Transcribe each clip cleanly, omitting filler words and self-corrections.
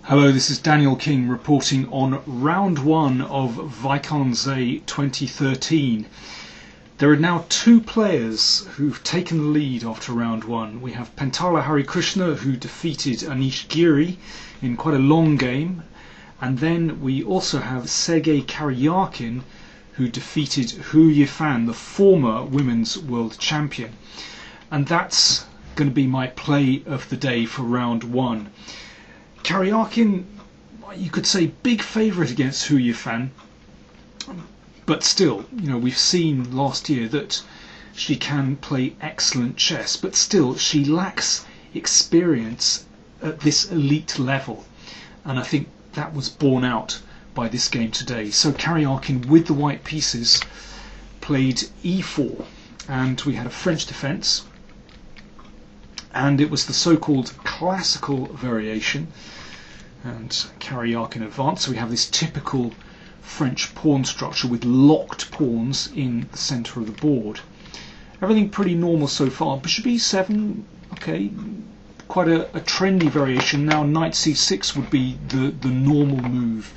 Hello, this is Daniel King reporting on round one of Wijk aan Zee 2013. There are now two players who've taken the lead after round one. We have Pentala Harikrishna, who defeated Anish Giri in quite a long game, and then we also have Sergey Karjakin, who defeated Hou Yifan, the former women's world champion. And that's going to be my play of the day for round one. Karjakin, you could say, big favourite against Hou Yifan, but still, we've seen last year that she can play excellent chess, but still she lacks experience at this elite level, and I think that was borne out by this game today. So Karjakin, with the white pieces, played e4, and we had a French defence, and it was the so-called classical variation, and Karjakin advanced. So we have this typical French pawn structure with locked pawns in the centre of the board. Everything pretty normal so far. Bishop e7, okay, quite a trendy variation. Now knight c6 would be the normal move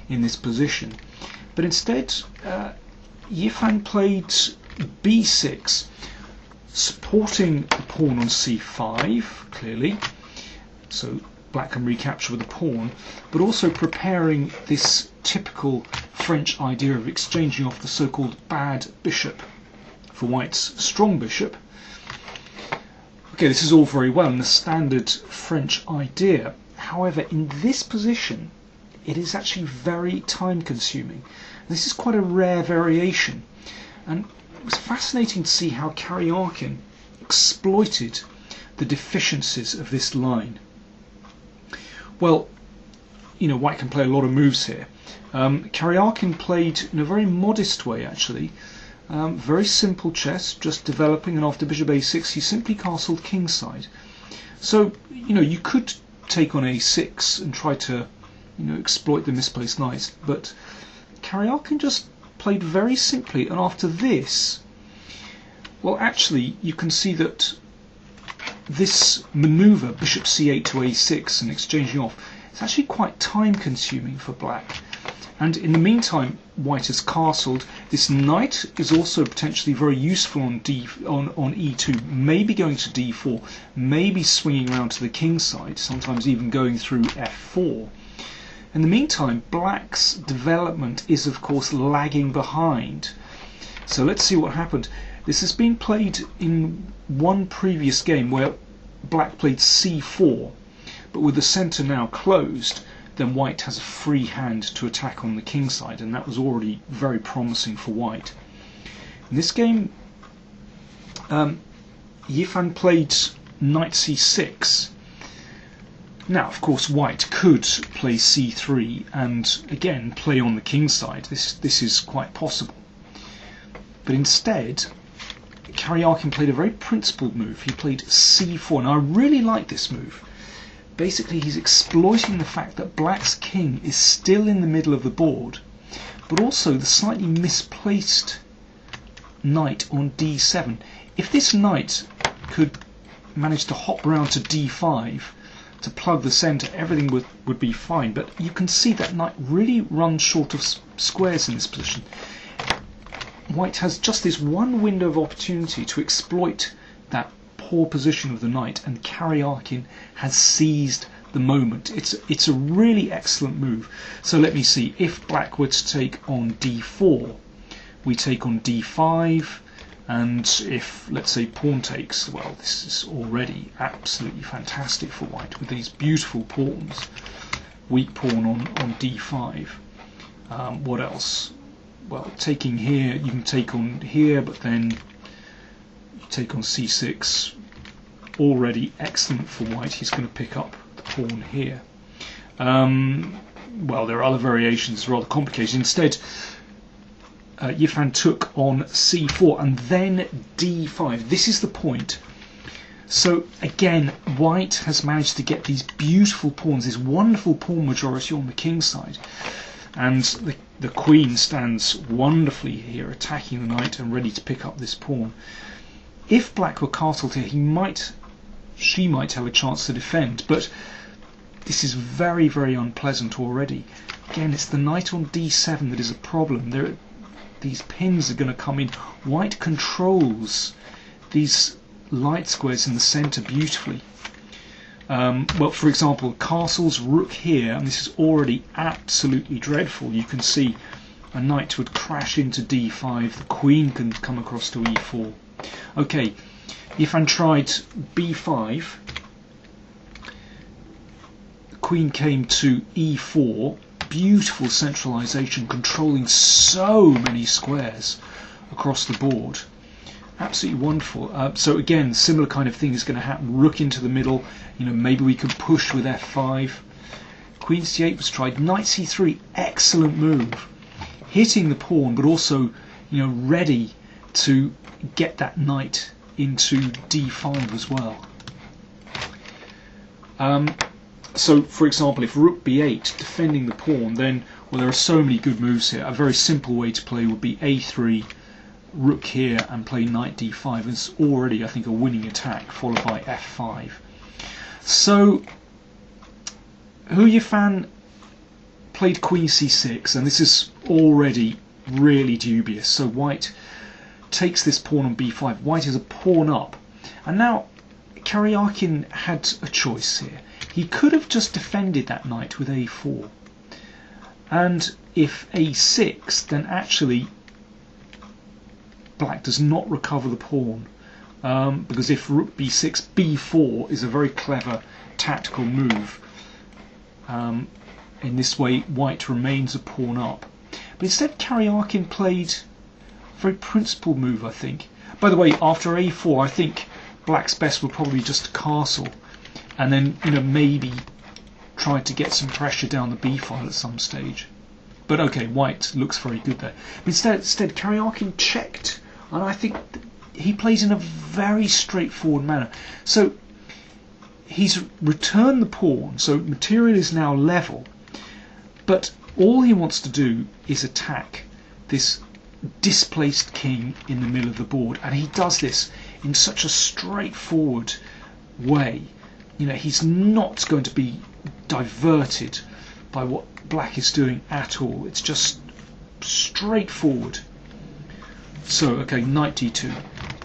in this position. But instead, Yifan played b6, supporting the pawn on c5, clearly. So black can recapture with a pawn, but also preparing this typical French idea of exchanging off the so-called bad bishop for white's strong bishop. Okay, this is all very well in the standard French idea. However, in this position, it is actually very time-consuming. This is quite a rare variation, and it was fascinating to see how Karjakin exploited the deficiencies of this line. Well, white can play a lot of moves here. Karjakin played in a very modest way, actually. Very simple chess, just developing, and after bishop a6 he simply castled kingside. So, you could take on a6 and try to, exploit the misplaced knight, but Karjakin just played very simply, and after this, well, actually, you can see that this manoeuvre, bishop c8 to a6 and exchanging off, is actually quite time consuming for black. And in the meantime, white has castled. This knight is also potentially very useful on e2, maybe going to d4, maybe swinging around to the king side, sometimes even going through f4. In the meantime, black's development is of course lagging behind. So let's see what happened. This has been played in one previous game where black played c4, but with the centre now closed, then white has a free hand to attack on the king side, and that was already very promising for white. In this game, Yifan played knight c6. Now, of course, white could play c3 and again play on the king side. This is quite possible. But instead, Karjakin played a very principled move. He played c4, and I really like this move. Basically, he's exploiting the fact that black's king is still in the middle of the board, but also the slightly misplaced knight on d7. If this knight could manage to hop around to d5 to plug the centre, everything would be fine. But you can see that knight really runs short of squares in this position. White has just this one window of opportunity to exploit that poor position of the knight, and Karjakin has seized the moment. It's a really excellent move. So let me see. If black were to take on d4, we take on d5, and if, let's say, pawn takes, well, this is already absolutely fantastic for white with these beautiful pawns. Weak pawn on d5. What else? Well, taking here, you can take on here, but then you take on c6. Already excellent for white. He's going to pick up the pawn here. Well, there are other variations, rather complicated. Instead, Yifan took on c4 and then d5. This is the point. So again, white has managed to get these beautiful pawns, this wonderful pawn majority on the king side. And the queen stands wonderfully here, attacking the knight and ready to pick up this pawn. If black were castled here, she might have a chance to defend, but this is very, very unpleasant already. Again, it's the knight on d7 that is a problem. These pins are going to come in. White controls these light squares in the centre beautifully. Well, for example, castle's rook here, and this is already absolutely dreadful. You can see a knight would crash into d5, the queen can come across to e4. Okay, Yifan tried b5, the queen came to e4, beautiful centralisation, controlling so many squares across the board. Absolutely wonderful. So again, similar kind of thing is going to happen. Rook into the middle. Maybe we could push with f5. Queen c8 was tried. Knight c3, excellent move, hitting the pawn, but also ready to get that knight into d5 as well. So, for example, if rook b8, defending the pawn, then there are so many good moves here. A very simple way to play would be a3. Rook here and play knight d5. It's already, I think, a winning attack, followed by f5. So Hou Yifan played queen c6, and this is already really dubious. So white takes this pawn on b5. White is a pawn up, and now Karjakin had a choice here. He could have just defended that knight with a4, and if a6, then actually black does not recover the pawn, because if rook b6, b4 is a very clever tactical move. In this way, white remains a pawn up. But instead, Karjakin played a very principled move, I think. By the way, after a4, I think black's best would probably just castle, and then maybe try to get some pressure down the b file at some stage. But okay, white looks very good there. But instead, Karjakin checked. And I think he plays in a very straightforward manner. So he's returned the pawn, so material is now level, but all he wants to do is attack this displaced king in the middle of the board, and he does this in such a straightforward way. He's not going to be diverted by what black is doing at all. It's just straightforward. So, okay, knight d2,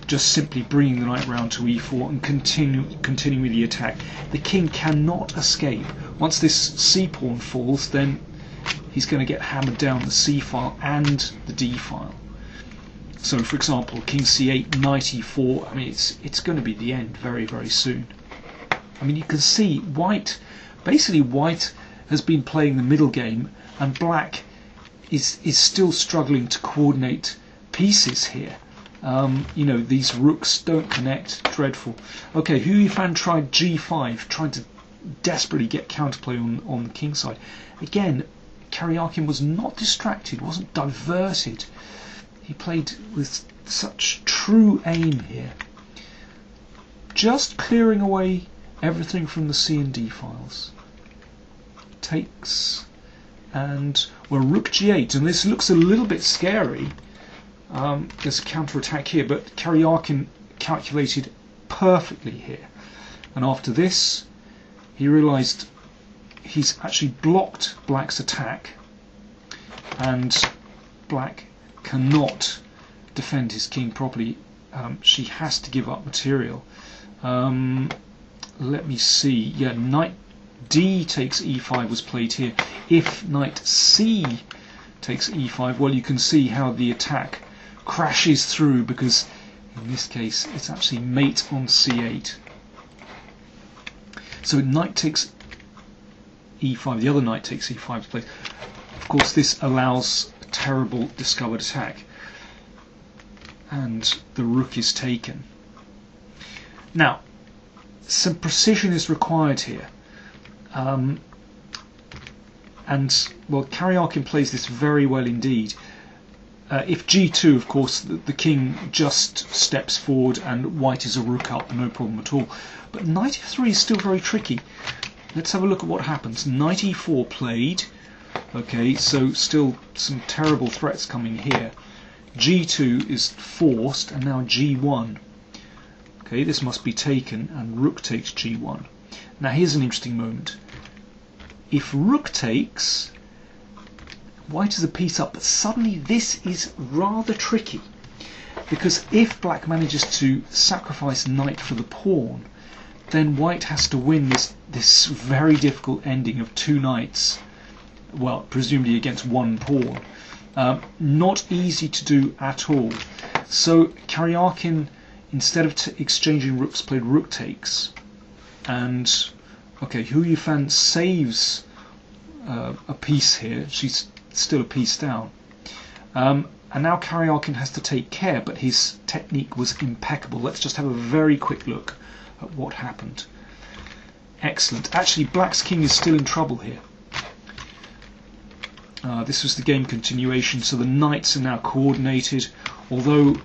just simply bringing the knight round to e4 and continuing with the attack. The king cannot escape. Once this c pawn falls, then he's going to get hammered down the c file and the d file. So, for example, king c8, knight e4. I mean, it's going to be the end very, very soon. I mean, you can see white has been playing the middle game, and black is still struggling to coordinate pieces here. These rooks don't connect. Dreadful. Okay, Hou Yifan tried g5, trying to desperately get counterplay on the king side. Again, Karjakin was not distracted, wasn't diverted. He played with such true aim here, just clearing away everything from the c and d files. Takes, and rook g8, and this looks a little bit scary. There's a counter-attack here, but Karjakin calculated perfectly here. And after this, he realised he's actually blocked black's attack, and black cannot defend his king properly. She has to give up material. Let me see. Yeah, knight d takes e5 was played here. If knight c takes e5, well, you can see how the attack crashes through, because in this case it's actually mate on c8. So knight takes e5, the other knight takes e5's place. Of course, this allows a terrible discovered attack, and the rook is taken. Now, some precision is required here, and well, Karjakin plays this very well indeed. If g2, of course, the king just steps forward and white is a rook up, no problem at all. But knight f3 is still very tricky. Let's have a look at what happens. Knight e4 played. Okay, so still some terrible threats coming here. g2 is forced, and now g1. Okay, this must be taken, and rook takes g1. Now here's an interesting moment. if rook takes, white is a piece up, but suddenly this is rather tricky, because if black manages to sacrifice knight for the pawn, then white has to win this very difficult ending of 2 knights, well, presumably against 1 pawn. Not easy to do at all. So Karjakin, instead of exchanging rooks, played rook takes, and okay, Hou Yifan saves a piece here. She's still a piece down. And now Karjakin has to take care, but his technique was impeccable. Let's just have a very quick look at what happened. Excellent. Actually, black's king is still in trouble here. This was the game continuation, so the knights are now coordinated. Although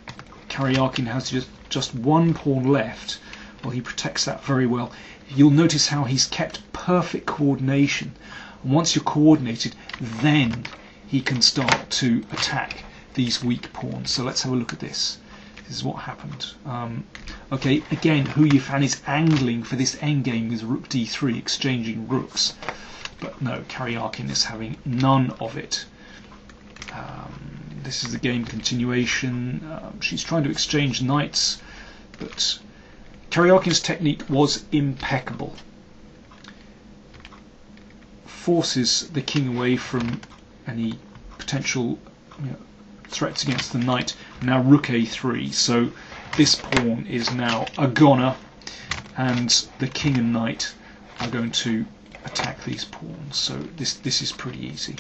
Karjakin has just 1 pawn left, well, he protects that very well. You'll notice how he's kept perfect coordination. And once you're coordinated, then he can start to attack these weak pawns. So let's have a look at this. This is what happened. Okay, again, Hou Yifan is angling for this endgame with rook d3, exchanging rooks. But no, Karjakin is having none of it. This is the game continuation. She's trying to exchange knights, but Karjakin's technique was impeccable. Forces the king away from any potential threats against the knight. Now rook a3, so this pawn is now a goner, and the king and knight are going to attack these pawns. So this is pretty easy.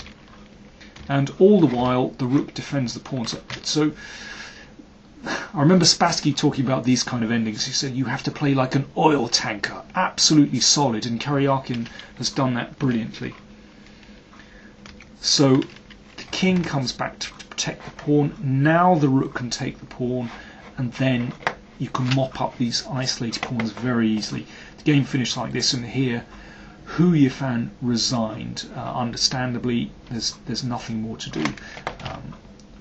And all the while the rook defends the pawns. So I remember Spassky talking about these kind of endings. He said you have to play like an oil tanker, absolutely solid, and Karjakin has done that brilliantly. So the king comes back to protect the pawn. Now the rook can take the pawn, and then you can mop up these isolated pawns very easily. The game finished like this, and here Hou Yifan resigned. Understandably, there's nothing more to do.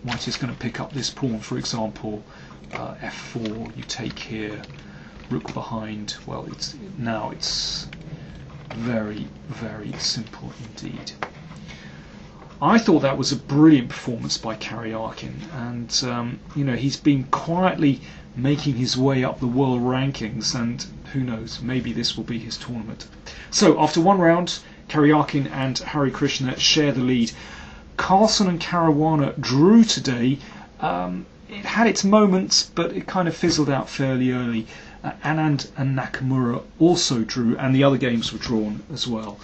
White is going to pick up this pawn, for example, f4. You take here, rook behind. Well, it's very, very simple indeed. I thought that was a brilliant performance by Karjakin, and he's been quietly making his way up the world rankings, and who knows, maybe this will be his tournament. So after 1 round, Karjakin and Hari Krishna share the lead. Carlsen and Caruana drew today. It had its moments, but it kind of fizzled out fairly early. Anand and Nakamura also drew, and the other games were drawn as well.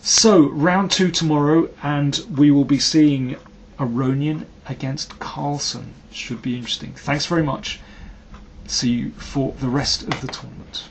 So round 2 tomorrow, and we will be seeing Aronian against Carlsen. Should be interesting. Thanks very much. See you for the rest of the tournament.